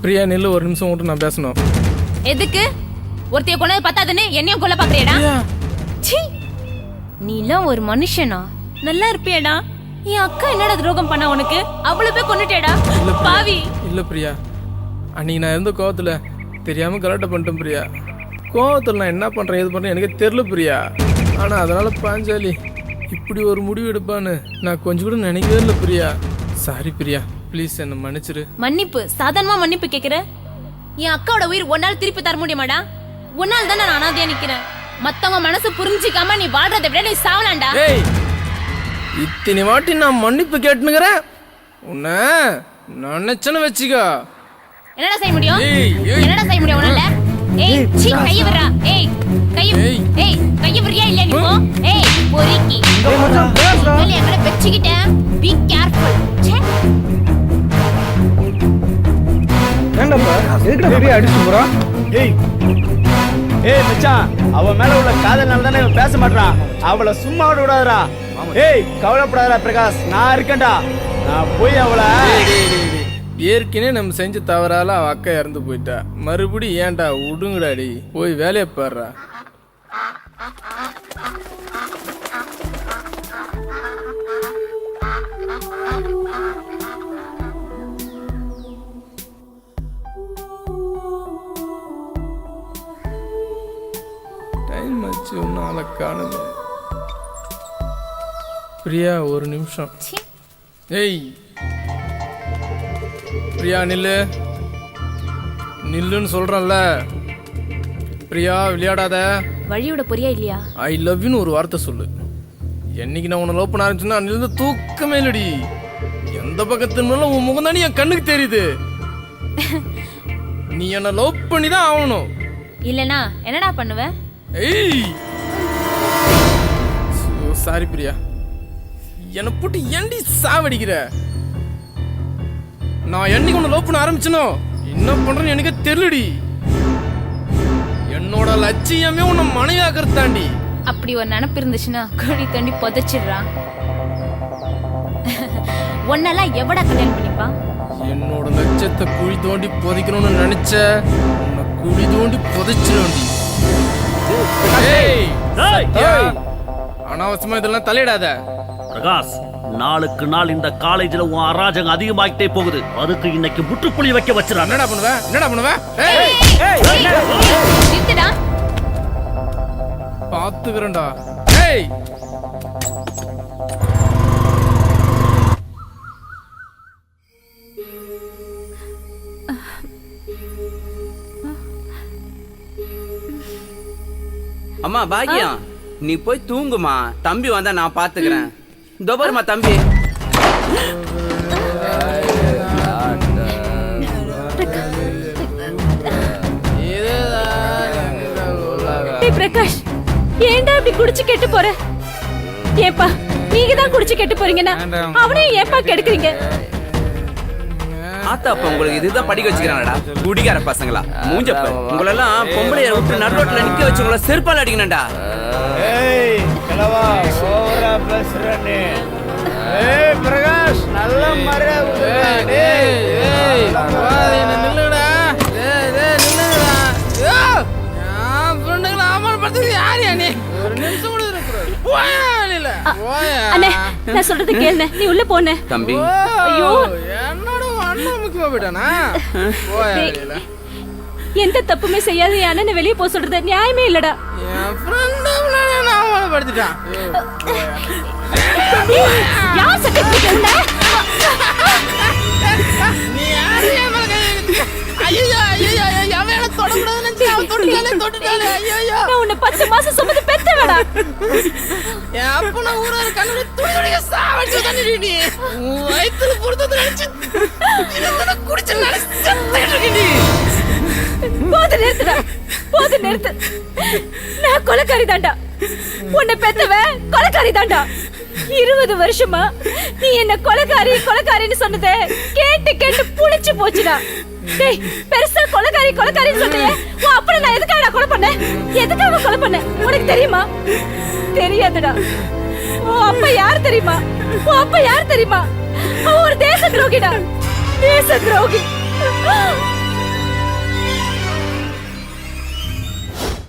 பிரியா நில்லு, ஒரு நிமிஷம் மட்டும் நான் பேசணும். எதுக்கு? ஒருத்தைய கொண்டது பத்தாதுன்னு என்னையும் கொல்ல பாக்குறியடா? நீலாம் ஒரு மனுஷனா? நல்லா இருப்பியடா. என் அக்கா என்னடா துரோகம் பண்ணா உனக்கு? அவ்வளவு போய் கொன்னுட்டேடா பாவி. இல்ல பிரியா, அன்னைக்கு நான் இருந்த கோவத்துல தெரியாம கலாட்ட பண்ணிட்டேன் பிரியா. கோவத்துல நான் என்ன பண்றேன் எது பண்றேன் எனக்கு தெரியல பிரியா. ஆனா அதனால பாஞ்சாலி இப்படி ஒரு முடிவு எடுப்பான்னு நான் கொஞ்சம் கூட நினைக்கவே இல்லை பிரியா. சாரி பிரியா, ப்ளீஸ் என்ன மன்னிச்சிரு. மன்னிப்பு? சாதாரணமா மன்னிப்பு கேக்குற? என் அக்காவோட உயிர் ஒன்னால திருப்பி தர முடியுமாடா? ஒன்னால தான் நான் அனாதையா நிக்கிறேன். மத்தவங்க மனசு புரிஞ்சிக்காம நீ வாழ்றதை விட நீ சாவலாண்டா. இத்தனை வாட்டி நான் மன்னிப்பு கேட்டுனுக்கிறேன், உன்னை நினைச்சேன்னு வச்சுக்கோ. என்னடா செய்ய முடியும்? என்னடா செய்ய முடியும் உன்னால? ஏய் சீ, கைய விடுறா. ஏய் கைய விடுறியா இல்ல நீ? ஏய் பொறுக்கி வெளிய எங்கட வெச்சிக்கிட்ட. பீ கேர்ஃபுல். ச்சே, என்னப்பா எதுக்குடா பெரிய அடிச்சு போறா? ஏய் மச்சான், அவ மேல உள்ள காதல்னால தானே இவன் பேச மாட்டான். அவளை சும்மா விடாதடா. ஏய் கவலைப்படாதடா பிரகாஷ், நான் இருக்கேன்டா. நான் போய் அவளை ஏற்கனவே நம்ம செஞ்ச தவறால அவ அக்கா இறந்து போயிட்டா. மறுபடி ஏன்டா விடுங்கடாடி, போய் வேலையை பாடுறா. டைம் ஆச்சு, ஒன்றும் ஆளை காணுது. பிரியா ஒரு நிமிஷம். ஏய் பிரியா நில்லு, நில்லுன்னு சொல்றேன்ல. பிரியா விளையாடாத. வழியோட பொரியா இல்லையா? ஐ லவ் யூன்னு ஒரு வார்த்தை சொல்லு. என்னைக்கு நான் உன்னை லவ் பண்ண ஆரம்பிச்சுன்னா நில்லு தூக்கமே இல்லடி. எந்த பக்கத்து மேலும் உன் முகம் தானே என் கண்ணுக்கு தெரியுது. நீ என்ன லவ் பண்ணி தான் ஆகணும். இல்லனா என்னடா பண்ணுவ? ஏய் சாரி பிரியா, என்னை போட்டு ஏண்டி சாவடிக்கிற? நான் என்னைக்கு உன்னை லவ் பண்ண ஆரம்பிச்சனோ என்ன பண்றேன்னு எனக்கு தெரியலடி. என்னோட லட்சியமே உன்னை மனைவியாக்குறது தாண்டி. அப்படி ஒரு நினைப்பு இருந்துச்சுன்னா குழி தண்டி புதைச்சிடுறான். ஒன்னெல்லாம் எவடா கல்யாணம் பண்ணிப்பா? என்னோட லட்சியத்தை குழி தோண்டி புதைக்கணும்னு நினைச்ச உன்னை குழி தோண்டி புதைச்சிடும்டி. அனாவசியமா இதெல்லாம் தலையிடாத பிரகாஷ். நாளுக்கு நாள் இந்த காலேஜ்ல உன் அராஜகம் அதிகமாகிட்டே போகுது. அதுக்கு இன்னைக்கு முற்றுப்புள்ளி வைக்க வச்சிடா. என்னடா பண்ணுவ? பாத்துக்கிறேன்டா. ஏய் அம்மா பாக்கியம், நீ போய் தூங்குமா. தம்பி வந்தா நான் பாத்துக்கிறேன். தோபர்மா தம்பி. பிரகாஷ், ஏன்டா இப்படி குடிச்சு கெட்டு போற? ஏப்பா நீங்க தான் குடிச்சு கெட்டு போறீங்கன்னா அவனையும் ஏப்பா கெடுக்குறீங்க? ஆத்தா அப்ப உங்களுக்கு இதுதான் படிக்க வச்சுக்கிறாங்கடா குடிகார பசங்களா. மூஞ்சப்ப உங்களெல்லாம் பொம்பளைய விட்டு நடுரோட்ல நிக்க வச்சு உங்களை செருப்பால் அடிக்கணும்டா. ஏய் கிளவா ஓவரா பேசுறனே. ஏய் பிரகாஷ், நல்ல மரியாதை. ஏய் நில்லுடா. நில்லுடா. நான் ஃப்ரெண்டுகளை அவமானப்படுத்துறது யாரியா நீ? ஒரு நிமிஷம் கூட இருக்கக்கூடாது. அண்ணே நான் சொல்றது கேளுண்ணே, நீ உள்ள போன. தம்பி ஐயோ என்னோட அண்ணன் முக்கியமா போயிட்டானா? எந்த தப்புமே செய்யாத என் அண்ணனை வெளியே போக சொல்றது நியாயமே இல்லடா. என் ஃப்ரெண்ட் நான் அவமானப்படுத்திட்டான். யார் சட்டை பிடிக்கல? நீ யாரு என் மேல கை வைக்கிற? ஐயோ அவன் என்ன தொடக்கூடாதுன்னு நினைச்சு அவன் தொட்டுட்டாலே. ஐயோ நான் உன்னை 10 மாசம் சுமந்து பெத்தவடா. என் அப்பனை ஊரார கண்ணுடைய துணியோட சாவடிச்சு தானே நீ வயித்துல பொறுத்தது நினைச்சு என்ன குடிச்சு நினைச்சு நீ. போது நிறுத்து. நான் கொலைக்காரி தாண்டா. உன்னை பெத்தவ கொலைக்காரி தாண்டா. 20 வருஷமா நீ என்ன கொலைக்காரின்னு சொன்னதே கேட்டு புளிச்சு போச்சுடா. டேய் பெருசா கொலைக்காரின்னு சொன்னியே, உன் அப்பனை நான் எதுக்காக கொலை பண்ணேன் உனக்கு தெரியுமா? தெரியாதுடா. உன் அப்பா யார் தெரியுமா? உன் அப்பா யார் தெரியுமா? அவன் ஒரு தேச துரோகிடா, தேச துரோகி.